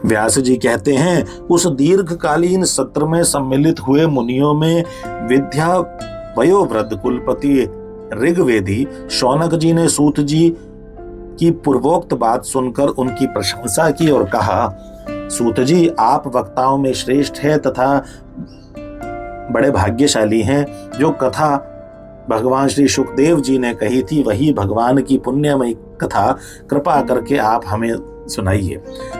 व्यास जी कहते हैं, उस दीर्घकालीन सत्र में सम्मिलित हुए मुनियों में विद्या वयोवृद्ध कुलपति ऋग्वेदी शौनक जी ने सूत जी की पूर्वोक्त बात सुनकर उनकी प्रशंसा की और कहा, सूत जी, आप वक्ताओं में श्रेष्ठ है तथा बड़े भाग्यशाली हैं। जो कथा भगवान श्री सुखदेव जी ने कही थी वही भगवान की पुण्यमयी कथा कृपा करके आप हमें सुनाइए।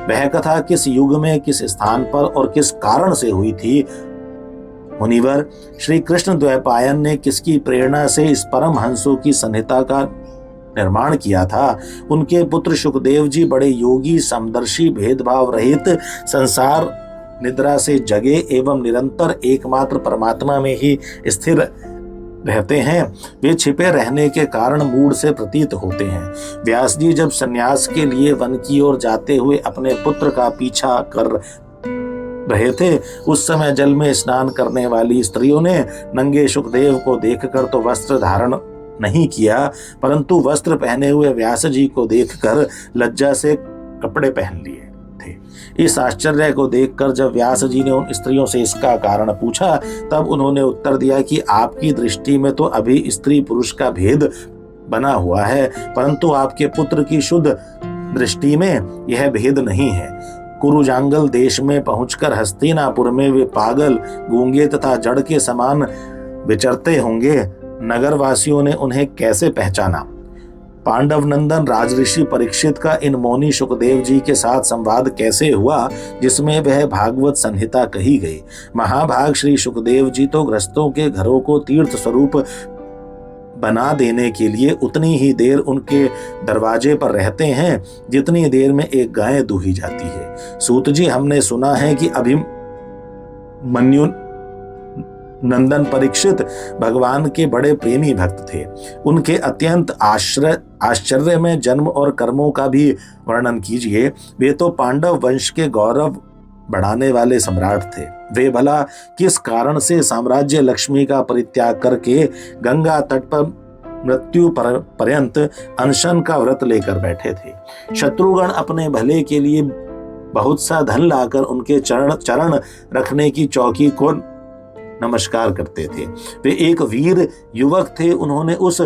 वह कथा किस युग में, किस स्थान पर और किस कारण से हुई थी? मुनिवर, श्री कृष्ण द्वैपायन ने किसकी प्रेरणा से इस परम हंसों की संहिता का निर्माण किया था? उनके पुत्र सुखदेव जी बड़े योगी, समदर्शी, भेदभाव रहित, संसार निद्रा से जगे एवं निरंतर एकमात्र परमात्मा में ही स्थिर रहते हैं। वे छिपे रहने के कारण मूढ़ से प्रतीत होते हैं। व्यास जी जब सन्यास के लिए वन की ओर जाते हुए अपने पुत्र का पीछा कर रहे थे, उस समय जल में स्नान करने वाली स्त्रियों ने नंगे सुखदेव को देखकर तो वस्त्र धारण नहीं किया, परंतु वस्त्र पहने हुए व्यास जी को देखकर लज्जा से कपड़े पहन लिए थे। इस आश्चर्य को देखकर जब व्यास जी ने उन स्त्रियों से इसका कारण पूछा, तब उन्होंने उत्तर दिया कि आपकी दृष्टि में तो अभी स्त्री पुरुष का भेद बना हुआ है, परंतु आपके पुत्र की शुद्ध दृष्टि में यह भेद नहीं है। कुरुजांगल देश में पहुंचकर हस्तिनापुर में वे पागल, गूंगे तथा जड़ के समान विचरते होंगे। नगर वासियों ने उन्हें कैसे पहचाना? पांडव नंदन राजऋषि परीक्षित का इन मौनी सुखदेव जी के साथ संवाद कैसे हुआ जिसमें वह भागवत संहिता कही गई? महाभाग श्री सुखदेव जी तो गृहस्थों के घरों को तीर्थ स्वरूप बना देने के लिए उतनी ही देर उनके दरवाजे पर रहते हैं जितनी देर में एक गाय दूही जाती है। सूत जी, हमने सुना है कि अभिमन्यु नंदन परीक्षित भगवान के बड़े प्रेमी भक्त थे। उनके अत्यंत आश्चर्य में जन्म और कर्मों का भी वर्णन कीजिए। वे तो पांडव वंश के गौरव बढ़ाने वाले सम्राट थे। वे भला किस कारण से साम्राज्य लक्ष्मी का परित्याग करके गंगा तट पर मृत्यु पर्यंत अनशन का व्रत लेकर बैठे थे? शत्रुगण अपने भले के लिए बहुत सा धन लाकर उनके चरण रखने की चौकी को नमस्कार करते थे। वे एक वीर युवक थे। उन्होंने उस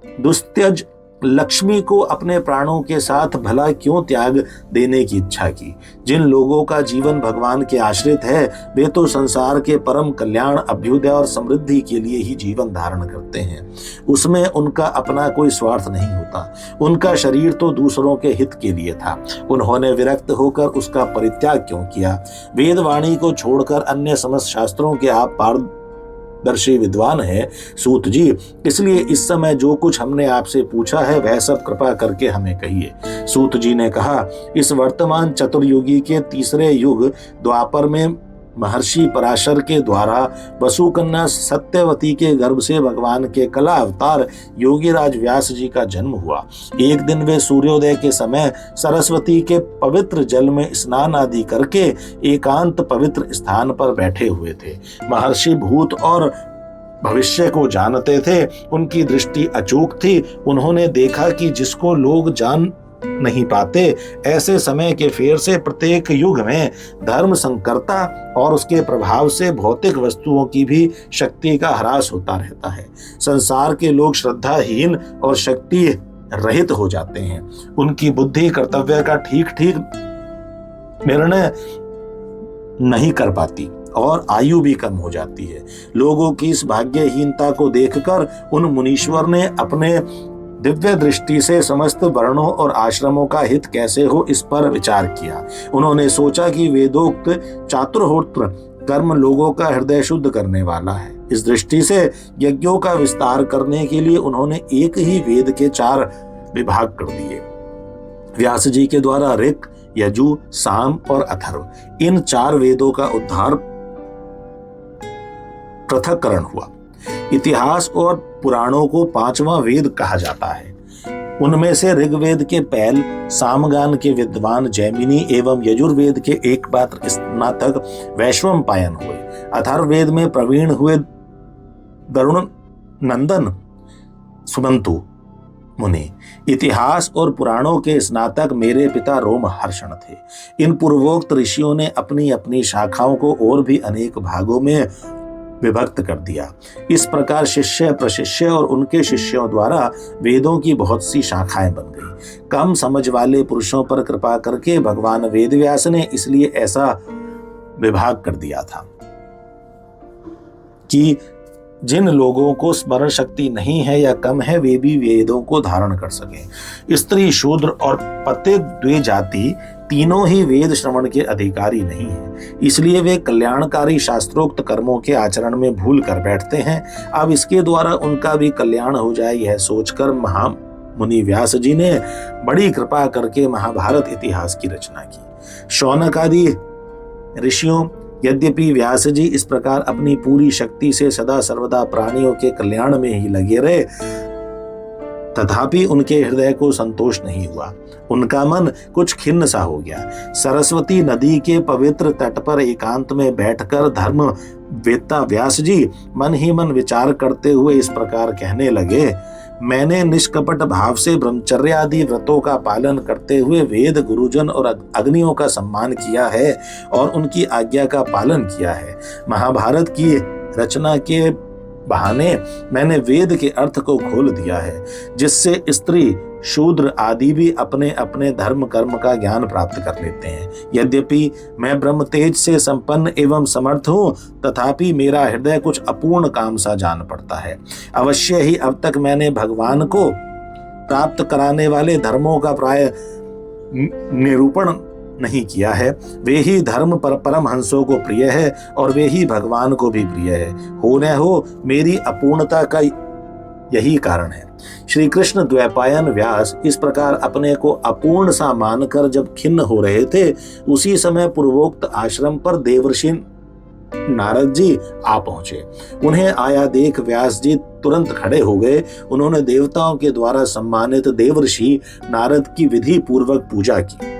दुस्त्यज लक्ष्मी को अपने प्राणों के साथ भला क्यों त्याग देने की इच्छा की? जिन लोगों का जीवन भगवान के आश्रित है वे तो संसार के परम कल्याण, अभ्युदय और समृद्धि के लिए ही जीवन धारण करते हैं। उसमें उनका अपना कोई स्वार्थ नहीं होता। उनका शरीर तो दूसरों के हित के लिए था। उन्होंने विरक्त होकर उसका परित्याग क्यों किया? वेदवाणी को छोड़कर अन्य समस्त शास्त्रों के आप पारदर्शी विद्वान है सूत जी, इसलिए इस समय जो कुछ हमने आपसे पूछा है वह सब कृपा करके हमें कहिए। सूत जी ने कहा, इस वर्तमान चतुर्युगी के तीसरे युग द्वापर में महर्षि पराशर के द्वारा वसुकन्या सत्यवती के गर्भ से भगवान के कला अवतार योगीराज व्यास जी का जन्म हुआ। एक दिन वे सूर्योदय के समय सरस्वती के पवित्र जल में स्नान आदि करके एकांत पवित्र स्थान पर बैठे हुए थे। महर्षि भूत और भविष्य को जानते थे। उनकी दृष्टि अचूक थी। उन्होंने देखा कि जिसको लोग जान नहीं पाते, ऐसे समय के फेर से प्रत्येक युग में धर्म संकरता और उसके प्रभाव से भौतिक वस्तुओं की भी शक्ति का ह्रास होता रहता है। संसार के लोग श्रद्धाहीन और शक्ति रहित हो जाते हैं। उनकी बुद्धि कर्तव्य का ठीक ठीक निर्णय नहीं कर पाती और आयु भी कम हो जाती है। लोगों की इस भाग्यहीनता को देखकर उन मुनीश्वर ने अपने दिव्य दृष्टि से समस्त वर्णों और आश्रमों का हित कैसे हो इस पर विचार किया। उन्होंने सोचा कि वेदोक्त चातुर्होत्र कर्म लोगों का हृदय शुद्ध करने वाला है। इस दृष्टि से यज्ञों का विस्तार करने के लिए उन्होंने एक ही वेद के 4 विभाग कर दिए। व्यास जी के द्वारा ऋक्, यजु, साम और अथर्व, इन 4 वेदों का उद्धार पृथक्करण हुआ। इतिहास और पुराणों को 5वां वेद कहा जाता है। उनमें से ऋग्वेद के पैल, सामगान के विद्वान जैमिनी एवं यजुर्वेद के एकमात्र स्नातक वैश्वपायन हुए। अथर्ववेद में प्रवीण हुए दरुण नंदन सुमंतु, मुनि, इतिहास और पुराणों के स्नातक मेरे पिता रोमहर्षण थे। इन पूर्वोक्त ऋषियों ने अपनी अपनी शाखाओं को और भी अनेक भागों में विभक्त कर दिया। इस प्रकार शिष्य प्रशिष्य और उनके शिष्यों द्वारा वेदों की बहुत सी शाखाएं बन गई। कम समझ वाले पुरुषों पर कृपा करके भगवान वेदव्यास ने इसलिए ऐसा विभाग कर दिया था कि जिन लोगों को स्मरण शक्ति नहीं है या कम है, वे भी वेदों को धारण कर सकें। स्त्री, शूद्र और पतित द्वे जाति तीनों ही वेद श्रवण के अधिकारी नहीं हैं। इसलिए वे कल्याणकारी शास्त्रोक्त कर्मों के आचरण में भूल कर बैठते हैं। अब इसके द्वारा उनका भी कल्याण हो जाए, यह सोचकर महामुनि व्यास जी ने बड़ी कृपा करके महाभारत इतिहास की रचना की। शौनक आदि ऋषियों, यद्यपि व्यास जी इस प्रकार अपनी पूरी शक्ति से सदा सर्वदा प्राणियों के कल्याण में ही लगे रहे, तथापि उनके हृदय को संतोष नहीं हुआ। उनका मन कुछ खिन्न सा हो गया। सरस्वती नदी के पवित्र तट पर एकांत में बैठकर धर्म वेत्ता व्यास जी मन ही मन विचार करते हुए इस प्रकार कहने लगे, मैंने निष्कपट भाव से ब्रह्मचर्य आदि व्रतों का पालन करते हुए वेद, गुरुजन और अग्नियों का सम्मान किया है और उनकी आज्ञा का पालन किया है। महाभारत की रचना के बहाने मैंने वेद के अर्थ को खोल दिया है, जिससे स्त्री, शूद्र आदि भी अपने अपने धर्म कर्म का ज्ञान प्राप्त कर लेते हैं। यद्यपि मैं ब्रह्म तेज से संपन्न एवं समर्थ हूँ, तथापि मेरा हृदय कुछ अपूर्ण काम सा जान पड़ता है। अवश्य ही अब तक मैंने भगवान को प्राप्त कराने वाले धर्मों का प्राय निरूपण नहीं किया है। वे ही धर्म पर परम हंसों को प्रिय है और वे ही भगवान को भी प्रिय है। हो न हो मेरी अपूर्णता का यही कारण है। श्री कृष्ण द्वैपायन व्यास इस प्रकार अपने को अपूर्ण सा मानकर जब खिन्न हो रहे थे, उसी समय पूर्वोक्त आश्रम पर देवर्षि नारद जी आ पहुंचे। उन्हें आया देख व्यास जी तुरंत खड़े हो गए। उन्होंने देवताओं के द्वारा सम्मानित देवर्षि नारद की विधि पूर्वक पूजा की।